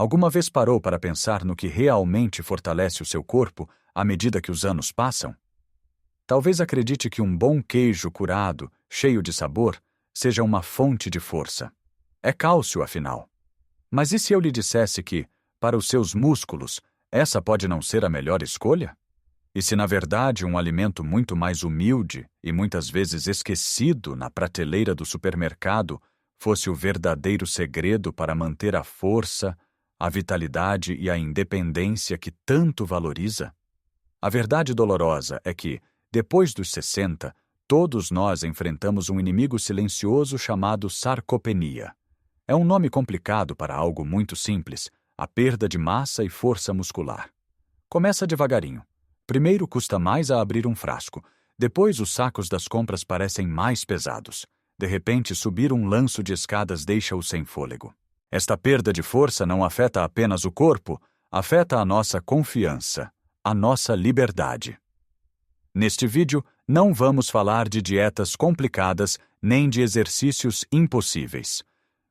Alguma vez parou para pensar no que realmente fortalece o seu corpo à medida que os anos passam? Talvez acredite que um bom queijo curado, cheio de sabor, seja uma fonte de força. É cálcio, afinal. Mas e se eu lhe dissesse que, para os seus músculos, essa pode não ser a melhor escolha? E se, na verdade, um alimento muito mais humilde e muitas vezes esquecido na prateleira do supermercado fosse o verdadeiro segredo para manter a força, a vitalidade e a independência que tanto valoriza? A verdade dolorosa é que, depois dos 60, todos nós enfrentamos um inimigo silencioso chamado sarcopenia. É um nome complicado para algo muito simples, a perda de massa e força muscular. Começa devagarinho. Primeiro custa mais a abrir um frasco, depois os sacos das compras parecem mais pesados. De repente, subir um lanço de escadas deixa-o sem fôlego. Esta perda de força não afeta apenas o corpo, afeta a nossa confiança, a nossa liberdade. Neste vídeo, não vamos falar de dietas complicadas nem de exercícios impossíveis.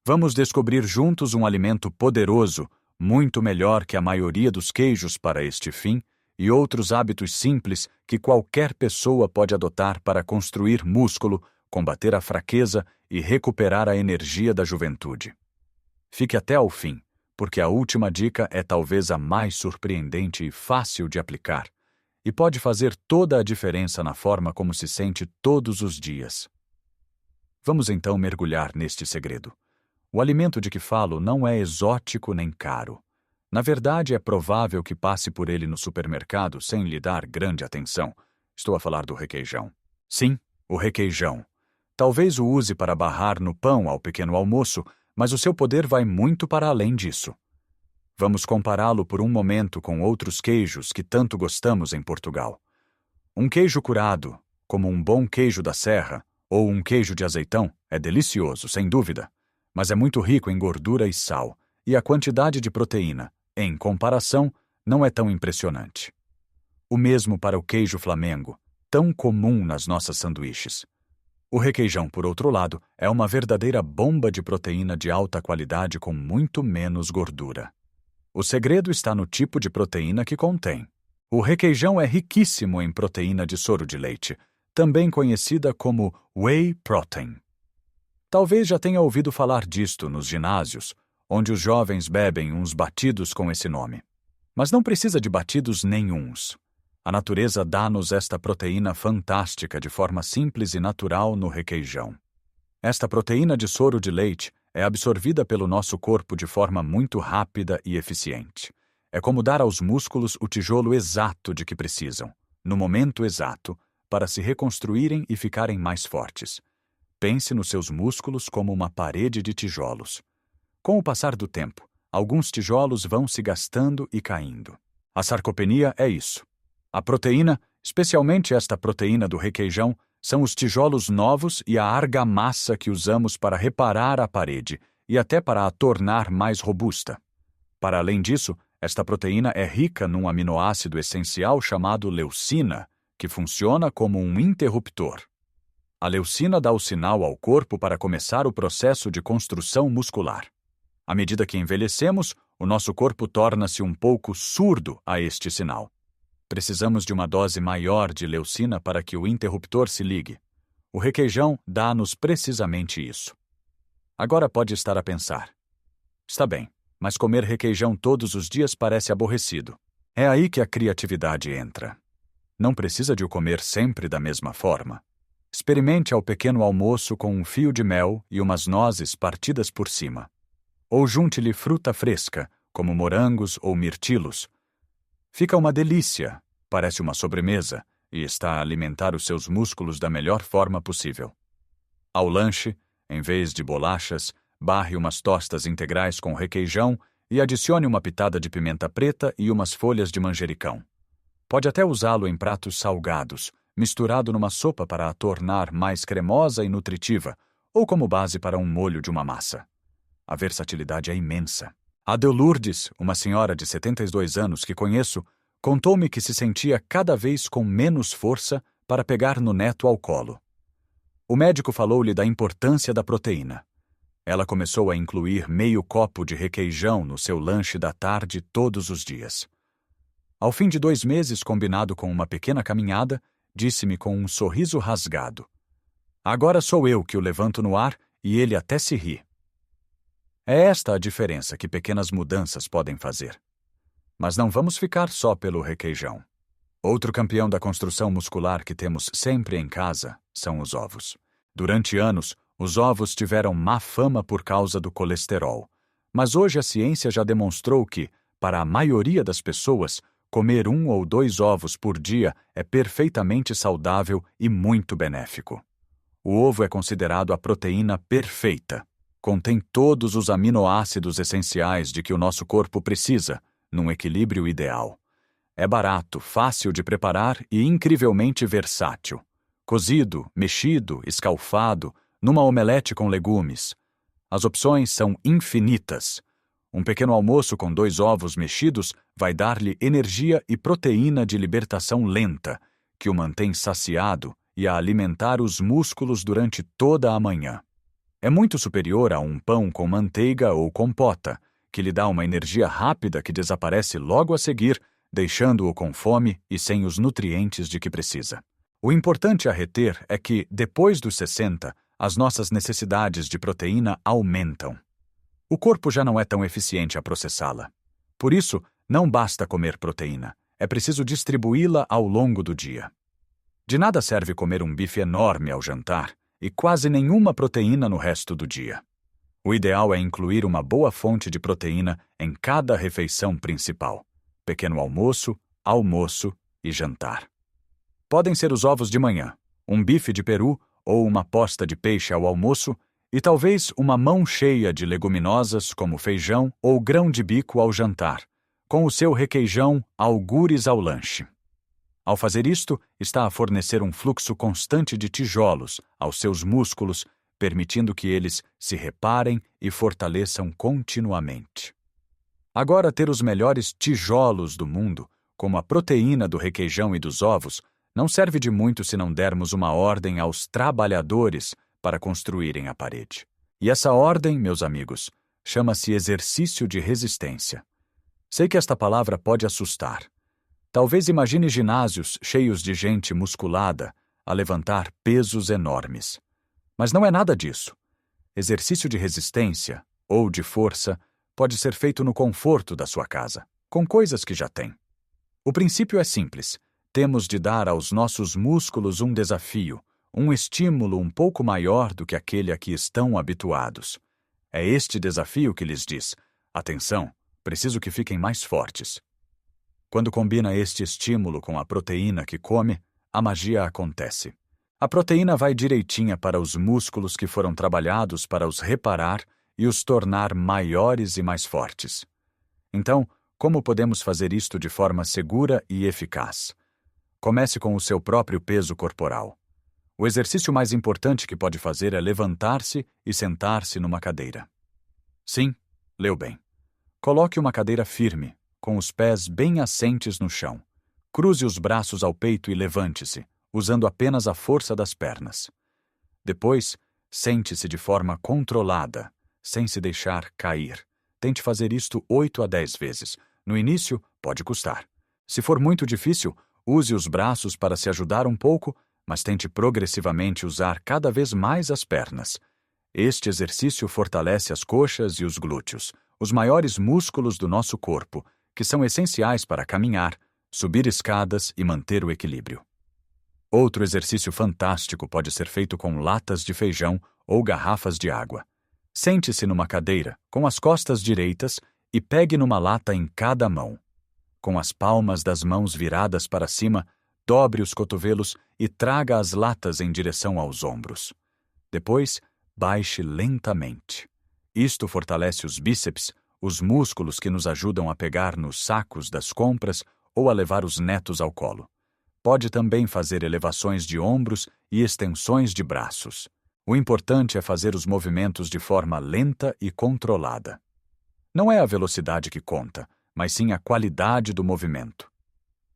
Vamos descobrir juntos um alimento poderoso, muito melhor que a maioria dos queijos para este fim, e outros hábitos simples que qualquer pessoa pode adotar para construir músculo, combater a fraqueza e recuperar a energia da juventude. Fique até ao fim, porque a última dica é talvez a mais surpreendente e fácil de aplicar, e pode fazer toda a diferença na forma como se sente todos os dias. Vamos então mergulhar neste segredo. O alimento de que falo não é exótico nem caro. Na verdade, é provável que passe por ele no supermercado sem lhe dar grande atenção. Estou a falar do requeijão. Sim, o requeijão. Talvez o use para barrar no pão ao pequeno almoço, mas o seu poder vai muito para além disso. Vamos compará-lo por um momento com outros queijos que tanto gostamos em Portugal. Um queijo curado, como um bom queijo da serra ou um queijo de azeitão, é delicioso, sem dúvida, mas é muito rico em gordura e sal, e a quantidade de proteína, em comparação, não é tão impressionante. O mesmo para o queijo Flamengo, tão comum nas nossas sanduíches. O requeijão, por outro lado, é uma verdadeira bomba de proteína de alta qualidade com muito menos gordura. O segredo está no tipo de proteína que contém. O requeijão é riquíssimo em proteína de soro de leite, também conhecida como whey protein. Talvez já tenha ouvido falar disto nos ginásios, onde os jovens bebem uns batidos com esse nome. Mas não precisa de batidos nenhuns. A natureza dá-nos esta proteína fantástica de forma simples e natural no requeijão. Esta proteína de soro de leite é absorvida pelo nosso corpo de forma muito rápida e eficiente. É como dar aos músculos o tijolo exato de que precisam, no momento exato, para se reconstruírem e ficarem mais fortes. Pense nos seus músculos como uma parede de tijolos. Com o passar do tempo, alguns tijolos vão se gastando e caindo. A sarcopenia é isso. A proteína, especialmente esta proteína do requeijão, são os tijolos novos e a argamassa que usamos para reparar a parede e até para a tornar mais robusta. Para além disso, esta proteína é rica num aminoácido essencial chamado leucina, que funciona como um interruptor. A leucina dá o sinal ao corpo para começar o processo de construção muscular. À medida que envelhecemos, o nosso corpo torna-se um pouco surdo a este sinal. Precisamos de uma dose maior de leucina para que o interruptor se ligue. O requeijão dá-nos precisamente isso. Agora pode estar a pensar: está bem, mas comer requeijão todos os dias parece aborrecido. É aí que a criatividade entra. Não precisa de o comer sempre da mesma forma. Experimente ao pequeno almoço com um fio de mel e umas nozes partidas por cima. Ou junte-lhe fruta fresca, como morangos ou mirtilos. Fica uma delícia, parece uma sobremesa, e está a alimentar os seus músculos da melhor forma possível. Ao lanche, em vez de bolachas, barre umas tostas integrais com requeijão e adicione uma pitada de pimenta preta e umas folhas de manjericão. Pode até usá-lo em pratos salgados, misturado numa sopa para a tornar mais cremosa e nutritiva, ou como base para um molho de uma massa. A versatilidade é imensa. A Lourdes, uma senhora de 72 anos que conheço, contou-me que se sentia cada vez com menos força para pegar no neto ao colo. O médico falou-lhe da importância da proteína. Ela começou a incluir meio copo de requeijão no seu lanche da tarde todos os dias. Ao fim de 2 meses, combinado com uma pequena caminhada, disse-me com um sorriso rasgado: "Agora sou eu que o levanto no ar", e ele até se ri. É esta a diferença que pequenas mudanças podem fazer. Mas não vamos ficar só pelo requeijão. Outro campeão da construção muscular que temos sempre em casa são os ovos. Durante anos, os ovos tiveram má fama por causa do colesterol. Mas hoje a ciência já demonstrou que, para a maioria das pessoas, comer 1 ou 2 ovos por dia é perfeitamente saudável e muito benéfico. O ovo é considerado a proteína perfeita. Contém todos os aminoácidos essenciais de que o nosso corpo precisa, num equilíbrio ideal. É barato, fácil de preparar e incrivelmente versátil. Cozido, mexido, escalfado, numa omelete com legumes. As opções são infinitas. Um pequeno almoço com 2 ovos mexidos vai dar-lhe energia e proteína de libertação lenta, que o mantém saciado e a alimentar os músculos durante toda a manhã. É muito superior a um pão com manteiga ou compota, que lhe dá uma energia rápida que desaparece logo a seguir, deixando-o com fome e sem os nutrientes de que precisa. O importante a reter é que, depois dos 60, as nossas necessidades de proteína aumentam. O corpo já não é tão eficiente a processá-la. Por isso, não basta comer proteína, é preciso distribuí-la ao longo do dia. De nada serve comer um bife enorme ao jantar e quase nenhuma proteína no resto do dia. O ideal é incluir uma boa fonte de proteína em cada refeição principal: pequeno almoço, almoço e jantar. Podem ser os ovos de manhã, um bife de peru ou uma posta de peixe ao almoço e talvez uma mão cheia de leguminosas como feijão ou grão de bico ao jantar, com o seu requeijão algures ao lanche. Ao fazer isto, está a fornecer um fluxo constante de tijolos aos seus músculos, permitindo que eles se reparem e fortaleçam continuamente. Agora, ter os melhores tijolos do mundo, como a proteína do requeijão e dos ovos, não serve de muito se não dermos uma ordem aos trabalhadores para construírem a parede. E essa ordem, meus amigos, chama-se exercício de resistência. Sei que esta palavra pode assustar. Talvez imagine ginásios cheios de gente musculada a levantar pesos enormes. Mas não é nada disso. Exercício de resistência, ou de força, pode ser feito no conforto da sua casa, com coisas que já tem. O princípio é simples. Temos de dar aos nossos músculos um desafio, um estímulo um pouco maior do que aquele a que estão habituados. É este desafio que lhes diz: atenção, preciso que fiquem mais fortes. Quando combina este estímulo com a proteína que come, a magia acontece. A proteína vai direitinha para os músculos que foram trabalhados para os reparar e os tornar maiores e mais fortes. Então, como podemos fazer isto de forma segura e eficaz? Comece com o seu próprio peso corporal. O exercício mais importante que pode fazer é levantar-se e sentar-se numa cadeira. Sim, leu bem. Coloque uma cadeira firme, com os pés bem assentes no chão. Cruze os braços ao peito e levante-se, usando apenas a força das pernas. Depois, sente-se de forma controlada, sem se deixar cair. Tente fazer isto 8 a 10 vezes. No início, pode custar. Se for muito difícil, use os braços para se ajudar um pouco, mas tente progressivamente usar cada vez mais as pernas. Este exercício fortalece as coxas e os glúteos, os maiores músculos do nosso corpo, que são essenciais para caminhar, subir escadas e manter o equilíbrio. Outro exercício fantástico pode ser feito com latas de feijão ou garrafas de água. Sente-se numa cadeira, com as costas direitas, e pegue numa lata em cada mão. Com as palmas das mãos viradas para cima, dobre os cotovelos e traga as latas em direção aos ombros. Depois, baixe lentamente. Isto fortalece os bíceps, os músculos que nos ajudam a pegar nos sacos das compras ou a levar os netos ao colo. Pode também fazer elevações de ombros e extensões de braços. O importante é fazer os movimentos de forma lenta e controlada. Não é a velocidade que conta, mas sim a qualidade do movimento.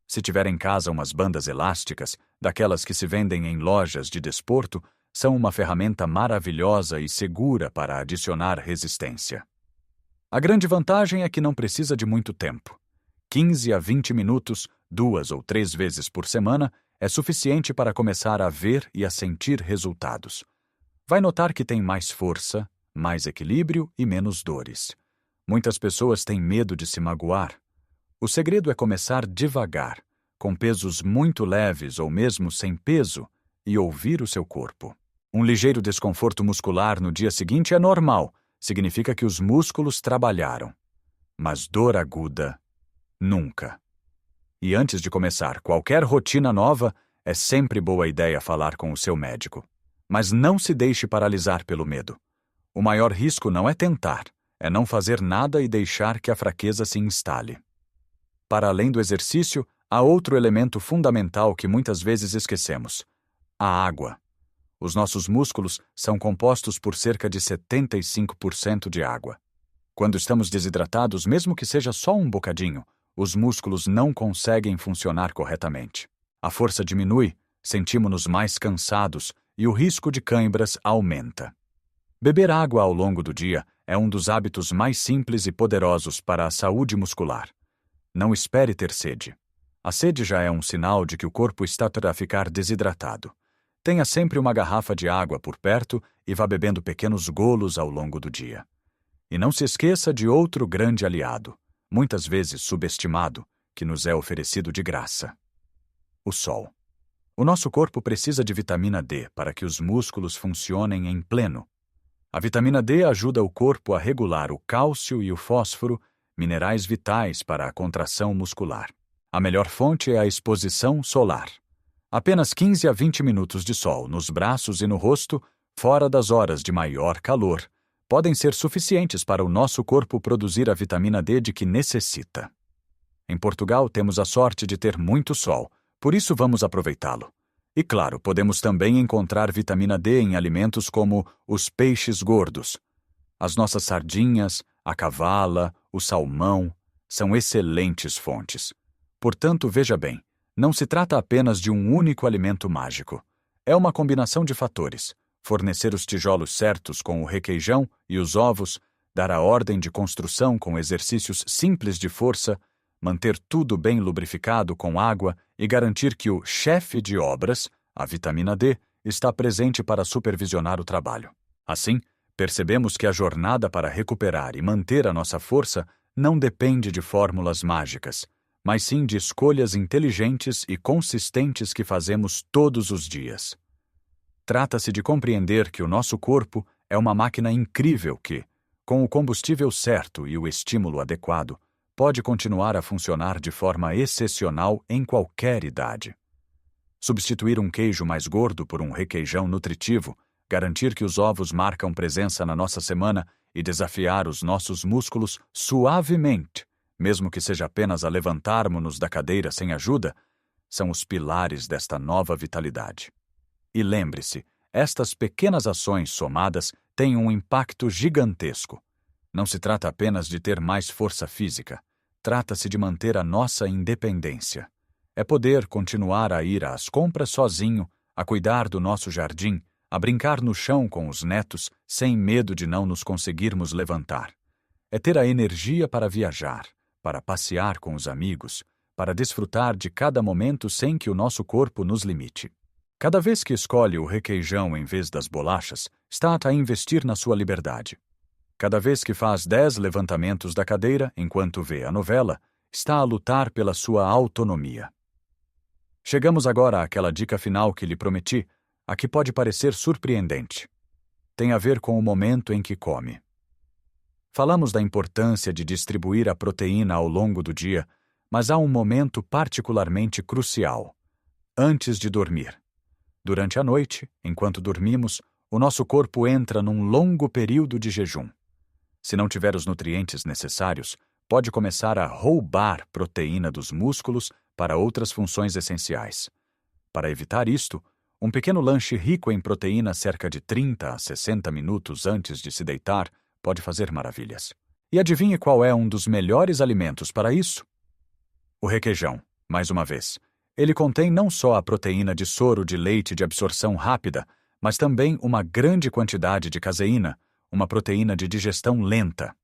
Se tiver em casa umas bandas elásticas, daquelas que se vendem em lojas de desporto, são uma ferramenta maravilhosa e segura para adicionar resistência. A grande vantagem é que não precisa de muito tempo. 15 a 20 minutos, 2 ou 3 vezes por semana, é suficiente para começar a ver e a sentir resultados. Vai notar que tem mais força, mais equilíbrio e menos dores. Muitas pessoas têm medo de se magoar. O segredo é começar devagar, com pesos muito leves ou mesmo sem peso, e ouvir o seu corpo. Um ligeiro desconforto muscular no dia seguinte é normal, significa que os músculos trabalharam. Mas dor aguda, nunca. E antes de começar qualquer rotina nova, é sempre boa ideia falar com o seu médico. Mas não se deixe paralisar pelo medo. O maior risco não é tentar, é não fazer nada e deixar que a fraqueza se instale. Para além do exercício, há outro elemento fundamental que muitas vezes esquecemos: a água. Os nossos músculos são compostos por cerca de 75% de água. Quando estamos desidratados, mesmo que seja só um bocadinho, os músculos não conseguem funcionar corretamente. A força diminui, sentimos-nos mais cansados e o risco de cãibras aumenta. Beber água ao longo do dia é um dos hábitos mais simples e poderosos para a saúde muscular. Não espere ter sede. A sede já é um sinal de que o corpo está para ficar desidratado. Tenha sempre uma garrafa de água por perto e vá bebendo pequenos golos ao longo do dia. E não se esqueça de outro grande aliado, muitas vezes subestimado, que nos é oferecido de graça: o sol. O nosso corpo precisa de vitamina D para que os músculos funcionem em pleno. A vitamina D ajuda o corpo a regular o cálcio e o fósforo, minerais vitais para a contração muscular. A melhor fonte é a exposição solar. Apenas 15 a 20 minutos de sol nos braços e no rosto, fora das horas de maior calor, podem ser suficientes para o nosso corpo produzir a vitamina D de que necessita. Em Portugal, temos a sorte de ter muito sol, por isso vamos aproveitá-lo. E claro, podemos também encontrar vitamina D em alimentos como os peixes gordos. As nossas sardinhas, a cavala, o salmão, são excelentes fontes. Portanto, veja bem, não se trata apenas de um único alimento mágico. É uma combinação de fatores: fornecer os tijolos certos com o requeijão e os ovos, dar a ordem de construção com exercícios simples de força, manter tudo bem lubrificado com água e garantir que o chefe de obras, a vitamina D, está presente para supervisionar o trabalho. Assim, percebemos que a jornada para recuperar e manter a nossa força não depende de fórmulas mágicas, mas sim de escolhas inteligentes e consistentes que fazemos todos os dias. Trata-se de compreender que o nosso corpo é uma máquina incrível que, com o combustível certo e o estímulo adequado, pode continuar a funcionar de forma excepcional em qualquer idade. Substituir um queijo mais gordo por um requeijão nutritivo, garantir que os ovos marcam presença na nossa semana e desafiar os nossos músculos suavemente, mesmo que seja apenas a levantarmos-nos da cadeira sem ajuda, são os pilares desta nova vitalidade. E lembre-se, estas pequenas ações somadas têm um impacto gigantesco. Não se trata apenas de ter mais força física, trata-se de manter a nossa independência. É poder continuar a ir às compras sozinho, a cuidar do nosso jardim, a brincar no chão com os netos, sem medo de não nos conseguirmos levantar. É ter a energia para viajar, para passear com os amigos, para desfrutar de cada momento sem que o nosso corpo nos limite. Cada vez que escolhe o requeijão em vez das bolachas, está a investir na sua liberdade. Cada vez que faz 10 levantamentos da cadeira enquanto vê a novela, está a lutar pela sua autonomia. Chegamos agora àquela dica final que lhe prometi, a que pode parecer surpreendente. Tem a ver com o momento em que come. Falamos da importância de distribuir a proteína ao longo do dia, mas há um momento particularmente crucial: antes de dormir. Durante a noite, enquanto dormimos, o nosso corpo entra num longo período de jejum. Se não tiver os nutrientes necessários, pode começar a roubar proteína dos músculos para outras funções essenciais. Para evitar isto, um pequeno lanche rico em proteína cerca de 30 a 60 minutos antes de se deitar pode fazer maravilhas. E adivinhe qual é um dos melhores alimentos para isso? O requeijão, mais uma vez. Ele contém não só a proteína de soro de leite de absorção rápida, mas também uma grande quantidade de caseína, uma proteína de digestão lenta.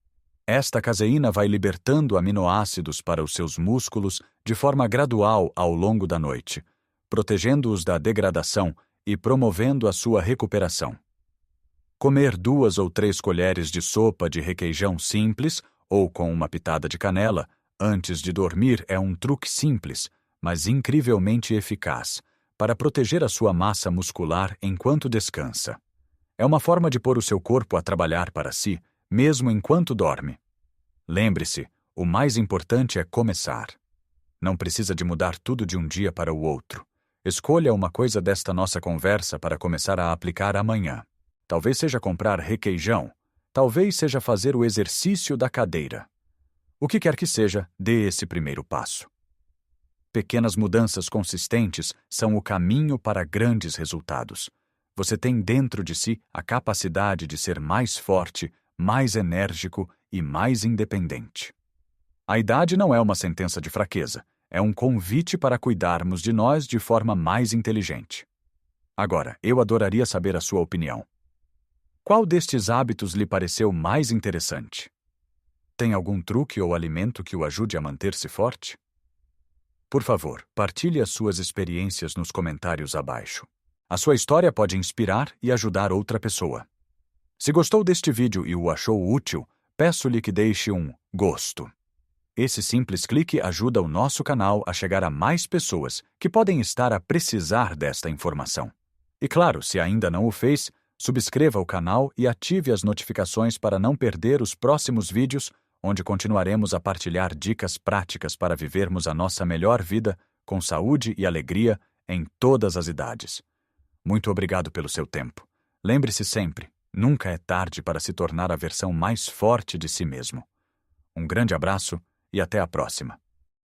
Esta caseína vai libertando aminoácidos para os seus músculos de forma gradual ao longo da noite, protegendo-os da degradação e promovendo a sua recuperação. Comer 2 ou 3 colheres de sopa de requeijão simples ou com uma pitada de canela antes de dormir é um truque simples, mas incrivelmente eficaz, para proteger a sua massa muscular enquanto descansa. É uma forma de pôr o seu corpo a trabalhar para si, mesmo enquanto dorme. Lembre-se, o mais importante é começar. Não precisa de mudar tudo de um dia para o outro. Escolha uma coisa desta nossa conversa para começar a aplicar amanhã. Talvez seja comprar requeijão, talvez seja fazer o exercício da cadeira. O que quer que seja, dê esse primeiro passo. Pequenas mudanças consistentes são o caminho para grandes resultados. Você tem dentro de si a capacidade de ser mais forte, mais enérgico e mais independente. A idade não é uma sentença de fraqueza, é um convite para cuidarmos de nós de forma mais inteligente. Agora, eu adoraria saber a sua opinião. Qual destes hábitos lhe pareceu mais interessante? Tem algum truque ou alimento que o ajude a manter-se forte? Por favor, partilhe as suas experiências nos comentários abaixo. A sua história pode inspirar e ajudar outra pessoa. Se gostou deste vídeo e o achou útil, peço-lhe que deixe um gosto. Esse simples clique ajuda o nosso canal a chegar a mais pessoas que podem estar a precisar desta informação. E claro, se ainda não o fez, subscreva o canal e ative as notificações para não perder os próximos vídeos, onde continuaremos a partilhar dicas práticas para vivermos a nossa melhor vida com saúde e alegria em todas as idades. Muito obrigado pelo seu tempo. Lembre-se sempre, nunca é tarde para se tornar a versão mais forte de si mesmo. Um grande abraço e até a próxima.